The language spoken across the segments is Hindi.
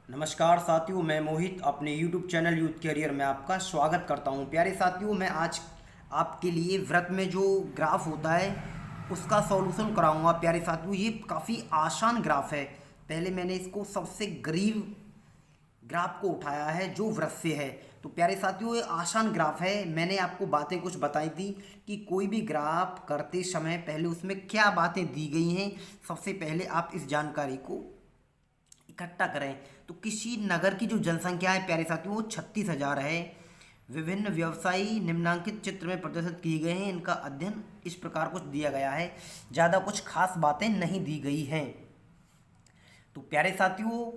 नमस्कार साथियों, मैं मोहित अपने YouTube चैनल यूथ कैरियर में आपका स्वागत करता हूं। प्यारे साथियों, मैं आज आपके लिए व्रत में जो ग्राफ होता है उसका सॉल्यूशन कराऊंगा। प्यारे साथियों, ये काफ़ी आसान ग्राफ है। पहले मैंने इसको सबसे गरीब ग्राफ को उठाया है जो व्रत से है। तो प्यारे साथियों, ये आसान ग्राफ है। मैंने आपको बातें कुछ बताई थी कि कोई भी ग्राफ करते समय पहले उसमें क्या बातें दी गई हैं। सबसे पहले आप इस जानकारी को इकट्ठा करें। तो किसी नगर की जो जनसंख्या है प्यारे साथियों वो 36,000 है। विभिन्न व्यवसायी निम्नांकित चित्र में प्रदर्शित किए गए हैं। इनका अध्ययन इस प्रकार कुछ दिया गया है। ज़्यादा कुछ खास बातें नहीं दी गई हैं। तो प्यारे साथियों,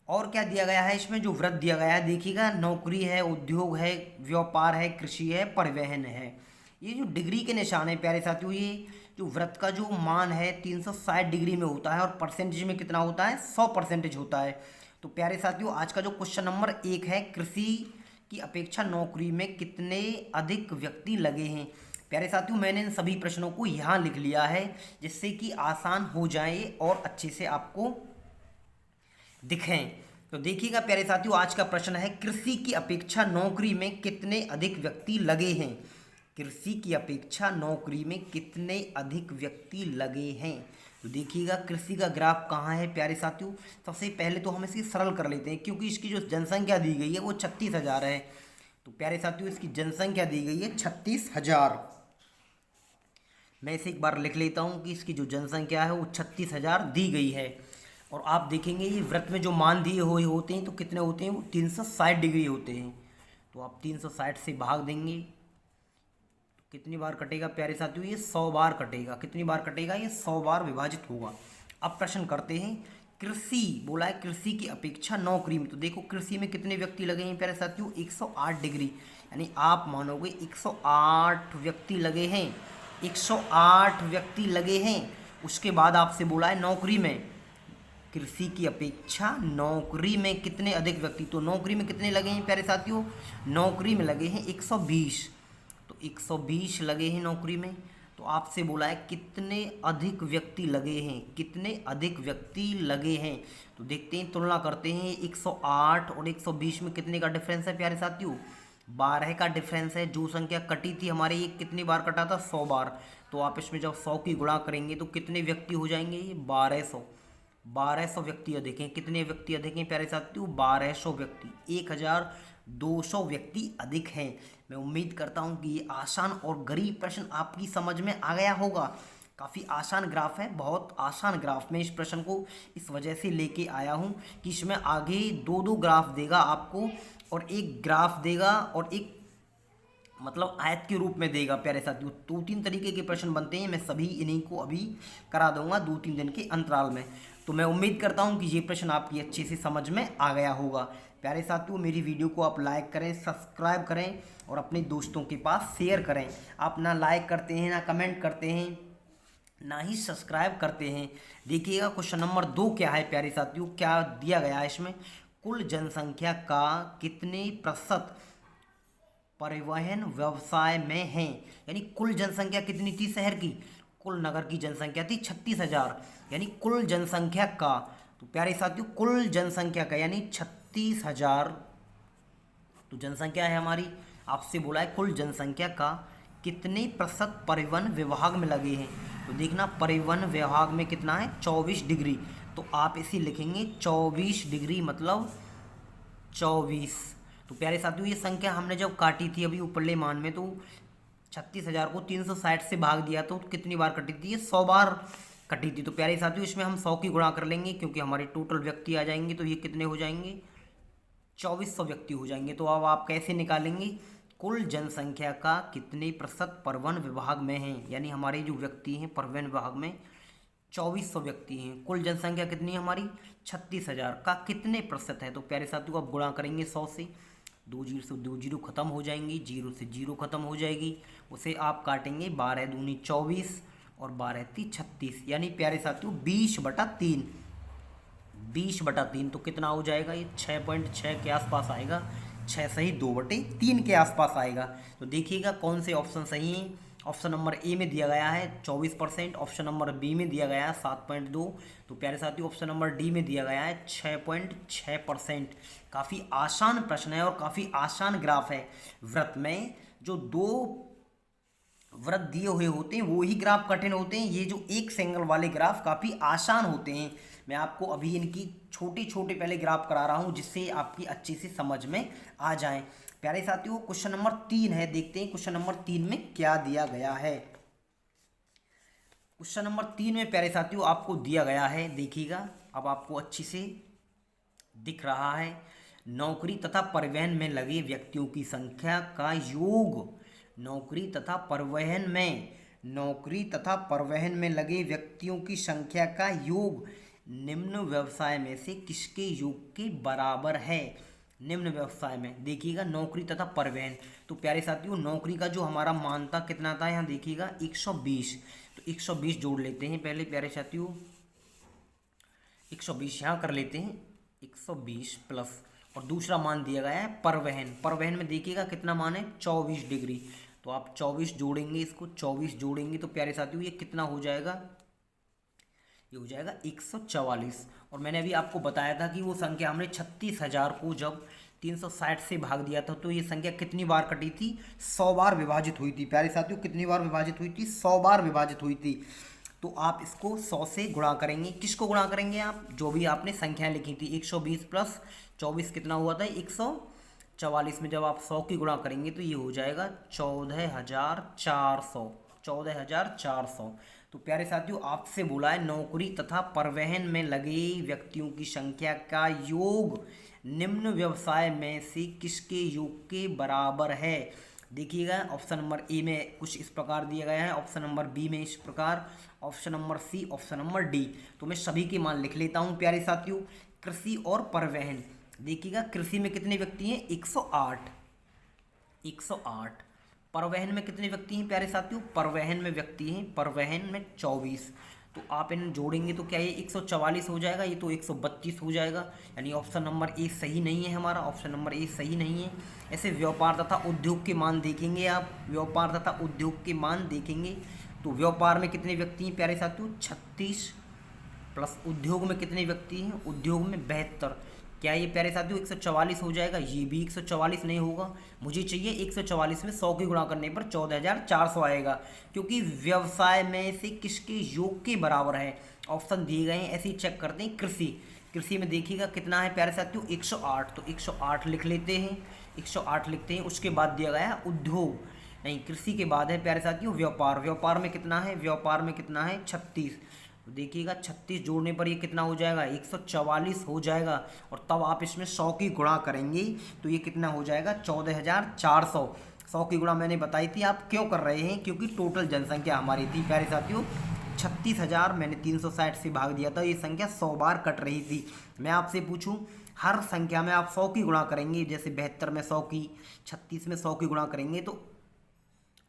और क्या दिया गया है इसमें? जो व्रत दिया गया है देखिएगा, नौकरी है, उद्योग है, व्यापार है, कृषि है, परिवहन है। ये जो डिग्री के निशान है प्यारे साथियों, ये जो व्रत का जो मान है 360 डिग्री में होता है और परसेंटेज में कितना होता है? 100% होता है। तो प्यारे साथियों, आज का जो क्वेश्चन नंबर 1 है, कृषि की अपेक्षा नौकरी में कितने अधिक व्यक्ति लगे हैं। प्यारे साथियों, मैंने इन सभी प्रश्नों को यहाँ लिख लिया है जिससे कि आसान हो जाए और अच्छे से आपको दिखें। तो देखिएगा प्यारे साथियों, आज का प्रश्न है, कृषि की अपेक्षा नौकरी में कितने अधिक व्यक्ति लगे हैं। कृषि की अपेक्षा नौकरी में कितने अधिक व्यक्ति लगे हैं। तो देखिएगा, कृषि का ग्राफ कहाँ है प्यारे साथियों। सबसे पहले तो हम इसकी सरल कर लेते हैं क्योंकि इसकी जो जनसंख्या दी गई है वो 36,000 है। तो प्यारे साथियों, इसकी जनसंख्या दी गई है 36,000। मैं इसे एक बार लिख लेता हूँ कि इसकी जो जनसंख्या है वो 36,000 दी गई है। और आप देखेंगे ये व्रत में जो मान दिए हुए होते हैं तो कितने होते हैं? वो 360 डिग्री होते हैं। तो आप 360 से भाग देंगे तो कितनी बार कटेगा प्यारे साथियों? ये 100 बार कटेगा। कितनी बार कटेगा? ये 100 बार विभाजित होगा। अब प्रश्न करते हैं, कृषि बोला है, कृषि की अपेक्षा नौकरी में। तो देखो कृषि में कितने व्यक्ति लगे हैं प्यारे साथियों? 108 डिग्री, यानी आप मानोगे 108 व्यक्ति लगे हैं। 108 व्यक्ति लगे हैं। उसके बाद आपसे बोला है नौकरी में, कृषि की अपेक्षा नौकरी में कितने अधिक व्यक्ति। तो नौकरी में कितने लगे हैं प्यारे साथियों? नौकरी में लगे हैं 120। तो 120 लगे हैं नौकरी में। तो आपसे बोला है कितने अधिक व्यक्ति लगे हैं, कितने अधिक व्यक्ति लगे हैं। तो देखते हैं, तुलना करते हैं। 108 और 120 में कितने का डिफरेंस है प्यारे साथियों? 12 का डिफरेंस है। जो संख्या कटी थी हमारे, ये कितनी बार कटा था? 100 बार। तो आप इसमें जब 100 की गुणा करेंगे तो कितने व्यक्ति हो जाएंगे? ये 1200। 1200 व्यक्ति अधिक हैं। कितने व्यक्ति अधिक हैं प्यारे साथियों? 1200 व्यक्ति। 1200 व्यक्ति अधिक हैं। मैं उम्मीद करता हूं कि ये आसान और गरीब प्रश्न आपकी समझ में आ गया होगा। काफ़ी आसान ग्राफ है, बहुत आसान ग्राफ। मैं इस प्रश्न को इस वजह से लेके आया हूं कि इसमें आगे दो दो ग्राफ देगा आपको, और एक ग्राफ देगा और एक मतलब आयत के रूप में देगा प्यारे साथियों। 2-3 तरीके के प्रश्न बनते हैं। मैं सभी इन्हीं को अभी करा दूंगा 2-3 दिन के अंतराल में। तो मैं उम्मीद करता हूं कि ये प्रश्न आपकी अच्छे से समझ में आ गया होगा। प्यारे साथियों, मेरी वीडियो को आप लाइक करें, सब्सक्राइब करें और अपने दोस्तों के पास शेयर करें। आप ना लाइक करते हैं, ना कमेंट करते हैं, ना ही सब्सक्राइब करते हैं। देखिएगा क्वेश्चन नंबर 2 क्या है प्यारे साथियों, क्या दिया गया है इसमें। कुल जनसंख्या का कितने प्रतिशत परिवहन व्यवसाय में हैं। यानी कुल जनसंख्या कितनी थी शहर की? कुल नगर की जनसंख्या थी 36,000, यानी कुल जनसंख्या का। तो प्यारे साथियों, कुल जनसंख्या का यानी 36,000 तो जनसंख्या है हमारी। आपसे बोला है कुल जनसंख्या का कितने प्रतिशत परिवहन विभाग में लगे हैं। तो देखना, परिवहन विभाग में कितना है? 24 डिग्री। तो आप इसे लिखेंगे 24 डिग्री मतलब 24। तो प्यारे साथियों, ये संख्या हमने जब काटी थी अभी ऊपरले मान में, तो 36,000 को 360 से भाग दिया तो कितनी बार कटी थी? ये 100 बार कटी थी। तो प्यारे साथियों, इसमें हम 100 की गुणा कर लेंगे क्योंकि हमारे टोटल व्यक्ति आ जाएंगे। तो ये कितने हो जाएंगे? 2400 व्यक्ति हो जाएंगे। तो अब आप कैसे निकालेंगे? कुल जनसंख्या का कितने प्रतिशत परिवहन विभाग में हैं, यानी हमारे जो व्यक्ति हैं परिवहन विभाग में 2400 व्यक्ति हैं। कुल जनसंख्या कितनी है हमारी? 36,000 का कितने प्रतिशत है? तो प्यारे साथियों, आप गुणा करेंगे 100 से। 2 जीरो से 2 जीरो खत्म हो जाएंगी, 0 से 0 खत्म हो जाएगी। उसे आप काटेंगे, 12 दूनी 24 और 12 ती 36, यानी प्यारे साथियों 20/3। 20/3 तो कितना हो जाएगा? ये 6.6 के आसपास आएगा। 6 सही 2/3 के आसपास आएगा। तो देखिएगा कौन से ऑप्शन सही हैं। ऑप्शन नंबर ए में दिया गया है 24%, ऑप्शन नंबर बी में दिया गया है 7.2, तो प्यारे साथियों ऑप्शन नंबर डी में दिया गया है 6.6%। काफ़ी आसान प्रश्न है और काफ़ी आसान ग्राफ है। व्रत में जो दो व्रत दिए हुए होते हैं वो ही ग्राफ कठिन होते हैं, ये जो एक सिंगल वाले ग्राफ काफ़ी आसान होते हैं। मैं आपको अभी इनकी छोटे छोटे पहले ग्राफ करा रहा हूँ जिससे आपकी अच्छे से समझ में आ जाए। प्यारे साथियों क्वेश्चन नंबर 3 है, देखते हैं क्वेश्चन नंबर 3 में क्या दिया गया है। क्वेश्चन नंबर 3 में प्यारे साथियों आपको दिया गया है, देखिएगा अब आपको अच्छी से दिख रहा है। नौकरी तथा परिवहन में लगे व्यक्तियों की संख्या का योग, नौकरी तथा परिवहन में लगे व्यक्तियों की संख्या का योग निम्न व्यवसाय में से किसके योग के बराबर है। निम्न व्यवसाय में देखिएगा नौकरी तथा परिवहन, तो प्यारे साथियों नौकरी का जो हमारा मान था कितना था, यहाँ देखिएगा 120, तो 120 जोड़ लेते हैं पहले प्यारे साथियों, 120 यहाँ कर लेते हैं, 120 प्लस और दूसरा मान दिया गया है परिवहन। परिवहन में देखिएगा कितना मान है 24 डिग्री, तो आप 24 जोड़ेंगे, इसको 24 जोड़ेंगे तो प्यारे साथियों ये कितना हो जाएगा, ये हो जाएगा 144। और मैंने अभी आपको बताया था कि वो संख्या हमने 36,000 को जब 360 से भाग दिया था तो ये संख्या कितनी बार कटी थी, 100 बार विभाजित हुई थी। प्यारे साथियों कितनी बार विभाजित हुई थी, 100 बार विभाजित हुई थी। तो आप इसको 100 से गुणा करेंगे, किसको गुणा करेंगे आप, जो भी आपने संख्या लिखी थी। 120 प्लस 24 कितना हुआ था 144 में जब आप 100 की गुणा करेंगे तो ये हो जाएगा 14,400, 14,400। तो प्यारे साथियों आपसे बोला है नौकरी तथा परिवहन में लगे व्यक्तियों की संख्या का योग निम्न व्यवसाय में से किसके योग के बराबर है। देखिएगा ऑप्शन नंबर ए में कुछ इस प्रकार दिया गया है, ऑप्शन नंबर बी में इस प्रकार, option number C, option number D. तो मैं सभी के मान लिख लेता हूं प्यारे साथियों। कृषि और परिवहन, देखिएगा कृषि में कितने व्यक्ति हैं 108, 108। परिवहन में कितने व्यक्ति हैं प्यारे साथियों, परिवहन में व्यक्ति हैं, परिवहन में 24। तो आप इन्हें जोड़ेंगे तो क्या ये 144 हो जाएगा, ये तो 132 हो जाएगा। यानी ऑप्शन नंबर ए सही नहीं है हमारा, ऑप्शन नंबर ए सही नहीं है। ऐसे व्यापार तथा उद्योग के मान देखेंगे आप, व्यापार तथा उद्योग के मान देखेंगे तो व्यापार में कितने व्यक्ति हैं प्यारे साथियों 36 प्लस उद्योग में कितने व्यक्ति हैं, उद्योग में 72। क्या ये प्यारे साथियों 144 हो जाएगा, ये भी 144 नहीं होगा। मुझे चाहिए 144 में 100 की गुणा करने पर 14,400 आएगा, क्योंकि व्यवसाय में से किसके योग के बराबर है। ऑप्शन दिए गए हैं, ऐसे ही चेक करते हैं। कृषि, कृषि में देखिएगा कितना है प्यारे साथियों 108, तो 108 लिख लेते हैं, 108 लिखते हैं। उसके बाद दिया गया है उद्योग, नहीं कृषि के बाद है प्यारे साथियों व्यापार। व्यापार में कितना है, व्यापार में कितना है 36, देखिएगा 36 जोड़ने पर ये कितना हो जाएगा 144 हो जाएगा। और तब आप इसमें 100 की गुणा करेंगे तो ये कितना हो जाएगा 14,400। 100 की गुणा मैंने बताई थी, आप क्यों कर रहे हैं, क्योंकि टोटल जनसंख्या हमारी थी प्यारे साथियों 36,000, मैंने 360 से भाग दिया था, ये संख्या 100 बार कट रही थी। मैं आपसे पूछूं हर संख्या में आप 100 की गुणा करेंगे, जैसे 72 में 100 की, 36 में 100 की गुणा करेंगे तो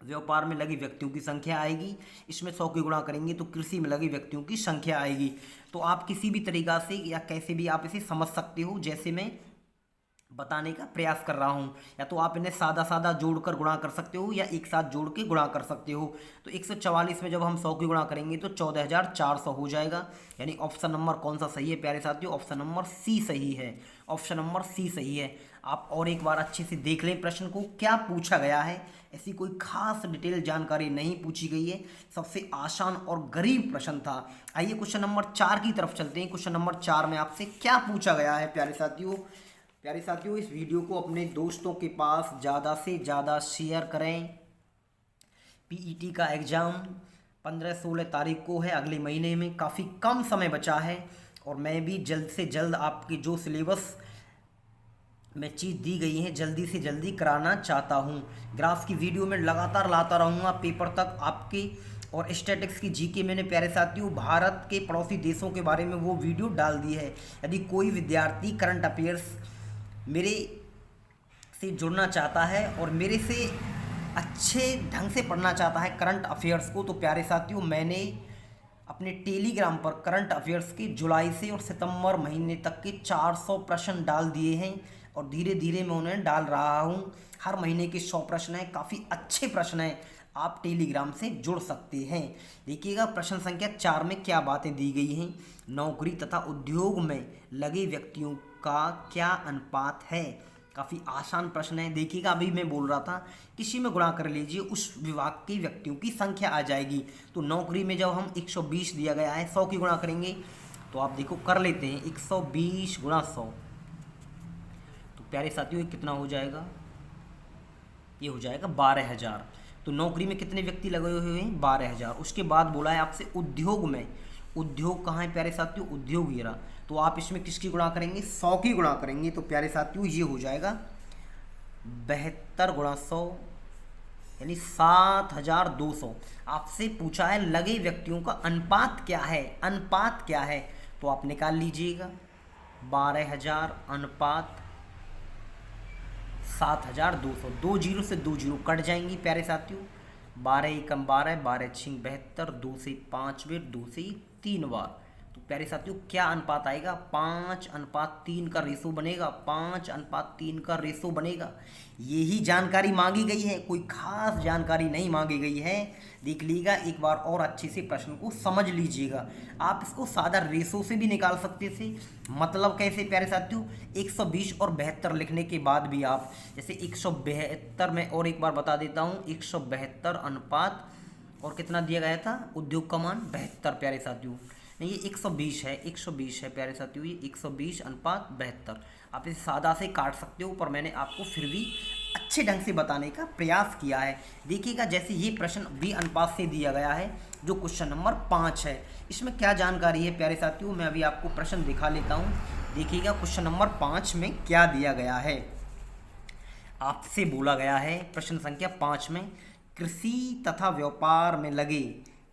व्यापार में लगे व्यक्तियों की संख्या आएगी, इसमें 100 की गुणा करेंगे तो कृषि में लगे व्यक्तियों की संख्या आएगी। तो आप किसी भी तरीका से या कैसे भी आप इसे समझ सकते हो, जैसे मैं बताने का प्रयास कर रहा हूँ। या तो आप इन्हें सादा सादा जोड़कर गुणा कर सकते हो या एक साथ जोड़ के गुणा कर सकते हो। तो 144 में जब हम 100 की गुणा करेंगे तो 14,400 हो जाएगा। यानी ऑप्शन नंबर कौन सा सही है प्यारे साथियों, ऑप्शन नंबर सी सही है, ऑप्शन नंबर सी सही है। आप और एक बार अच्छे से देख लें प्रश्न को, क्या पूछा गया है। ऐसी कोई खास डिटेल जानकारी नहीं पूछी गई है, सबसे आसान और गरीब प्रश्न था। आइए क्वेश्चन नंबर 4 की तरफ चलते हैं। क्वेश्चन नंबर 4 में आपसे क्या पूछा गया है प्यारे साथियों। प्यारे साथियों इस वीडियो को अपने दोस्तों के पास ज़्यादा से ज़्यादा शेयर करें। पीईटी का एग्ज़ाम 15-16 तारीख को है, अगले महीने में, काफ़ी कम समय बचा है। और मैं भी जल्द से जल्द आपके जो सिलेबस में चीज़ दी गई है जल्दी से जल्दी कराना चाहता हूँ। ग्राफ की वीडियो में लगातार लाता रहूँगा पेपर तक आपके। और स्टैटिक्स की जीके मैंने प्यारे साथियों भारत के पड़ोसी देशों के बारे में वो वीडियो डाल दी है। यदि कोई विद्यार्थी करंट अफेयर्स मेरे से जुड़ना चाहता है और मेरे से अच्छे ढंग से पढ़ना चाहता है करंट अफेयर्स को, तो प्यारे साथियों मैंने अपने टेलीग्राम पर करंट अफेयर्स के जुलाई से और सितंबर महीने तक के 400 प्रश्न डाल दिए हैं और धीरे धीरे मैं उन्हें डाल रहा हूं। हर महीने के 100 प्रश्न हैं, काफ़ी अच्छे प्रश्न हैं। आप टेलीग्राम से जुड़ सकते हैं। देखिएगा प्रश्न संख्या 4 में क्या बातें दी गई हैं। नौकरी तथा उद्योग में लगे व्यक्तियों का क्या अनुपात है। काफ़ी आसान प्रश्न है। देखिएगा अभी मैं बोल रहा था किसी में गुणा कर लीजिए, उस विभाग के व्यक्तियों की संख्या आ जाएगी। तो नौकरी में जब हम 120 दिया गया है 100 की गुणा करेंगे, तो आप देखो कर लेते हैं 120 गुणा 100, तो प्यारे साथियों ये कितना हो जाएगा, ये हो जाएगा 12,000। तो नौकरी में कितने व्यक्ति लगे हुए हैं, 12,000। उसके बाद बोला है आपसे उद्योग में, उद्योग कहाँ है प्यारे साथियों, उद्योग ये रहा। तो आप इसमें किसकी गुणा करेंगे, 100 की गुणा करेंगे। तो प्यारे साथियों ये हो जाएगा 72 गुणा 100 यानी 7,200। आपसे पूछा है लगे व्यक्तियों का अनुपात क्या है, अनुपात क्या है, तो आप निकाल लीजिएगा 12,000 अनुपात 7,200। 2 जीरो से 2 जीरो कट जाएंगी प्यारे साथियों। 12 एकम 12, 12 छिंग 72, 2 से 5 बार, 2 से 3 बार। तो प्यारे साथियों क्या अनुपात आएगा, 5:3 का रेशो बनेगा, 5:3 का रेशो बनेगा। यही जानकारी मांगी गई है, कोई खास जानकारी नहीं मांगी गई है। देख लीजिएगा एक बार और अच्छे से प्रश्न को समझ लीजिएगा। आप इसको सादा रेशो से भी निकाल सकते थे। मतलब कैसे प्यारे साथियों, 120 और 72 लिखने के बाद भी आप जैसे 172 में, और एक बार बता देता हूँ, 172 अनुपात और कितना दिया गया था, उद्योग का मान 72 प्यारे साथियों। नहीं, ये 120 है, 120 है प्यारे साथियों, ये 120 अनुपात 72। आप इसे सादा से काट सकते हो, पर मैंने आपको फिर भी अच्छे ढंग से बताने का प्रयास किया है। देखिएगा जैसे ये प्रश्न भी अनुपात से दिया गया है, जो क्वेश्चन नंबर 5 है। इसमें क्या जानकारी है प्यारे साथियों, मैं अभी आपको प्रश्न दिखा लेता हूँ। देखिएगा क्वेश्चन नंबर 5 में क्या दिया गया है। आपसे बोला गया है प्रश्न संख्या 5 में, कृषि तथा व्यापार में लगे,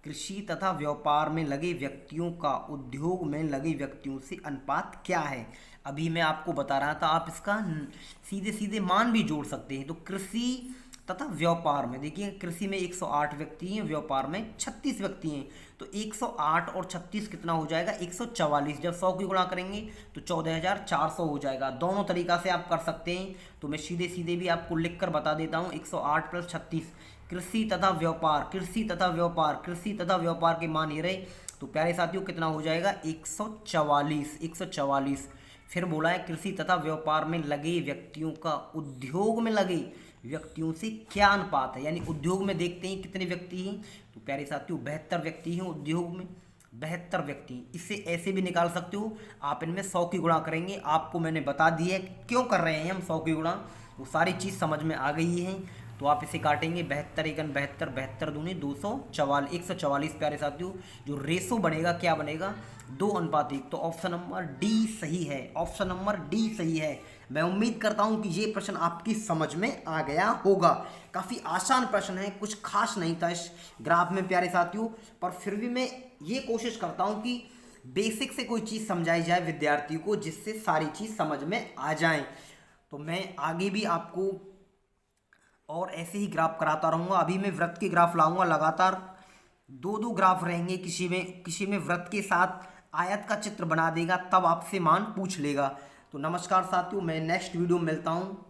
कृषि तथा व्यापार में लगे व्यक्तियों का उद्योग में लगे व्यक्तियों से अनुपात क्या है। अभी मैं आपको बता रहा था, आप इसका सीधे सीधे मान भी जोड़ सकते हैं। तो कृषि तथा व्यापार में देखिए, कृषि में 108 व्यक्ति हैं, व्यापार में 36 व्यक्ति हैं। तो 108 और 36 कितना हो जाएगा, 144। जब 100 की गुणा करेंगे तो 14,400 हो जाएगा। दोनों तरीका से आप कर सकते हैं। तो मैं सीधे सीधे भी आपको लिख कर बता देता हूँ, 108 + 36, कृषि तथा व्यापार, कृषि तथा व्यापार, कृषि तथा व्यापार के मान ये रहे। तो प्यारे साथियों कितना हो जाएगा, 144, 144। फिर बोला है कृषि तथा व्यापार में लगे व्यक्तियों का उद्योग में लगे व्यक्तियों से क्या अनुपात है। यानी उद्योग में देखते हैं कितने व्यक्ति हैं, तो प्यारे साथियों 72 व्यक्ति हैं उद्योग में, 72 व्यक्ति। इससे ऐसे भी निकाल सकते हो आप, इनमें 100 की गुणा करेंगे। आपको मैंने बता दिया है क्यों कर रहे हैं हम 100 की गुणा, वो सारी चीज़ समझ में आ गई है। तो आप इसे काटेंगे 72 एकन 72, 72 दूनी 244, 144 प्यारे साथियों। जो रेशो बनेगा क्या बनेगा, 2:1। तो ऑप्शन नंबर डी सही है, ऑप्शन नंबर डी सही है। मैं उम्मीद करता हूं कि ये प्रश्न आपकी समझ में आ गया होगा। काफ़ी आसान प्रश्न है, कुछ खास नहीं था इस ग्राफ में प्यारे साथियों, पर फिर भी मैं ये कोशिश करता हूं कि बेसिक से कोई चीज़ समझाई जाए विद्यार्थी को, जिससे सारी चीज़ समझ में आ जाए। तो मैं आगे भी आपको और ऐसे ही ग्राफ कराता रहूँगा। अभी मैं वृत्त के ग्राफ लाऊंगा, लगातार 2-2 ग्राफ रहेंगे। किसी में वृत्त के साथ आयत का चित्र बना देगा, तब आपसे मान पूछ लेगा। तो नमस्कार साथियों, मैं नेक्स्ट वीडियो में मिलता हूँ।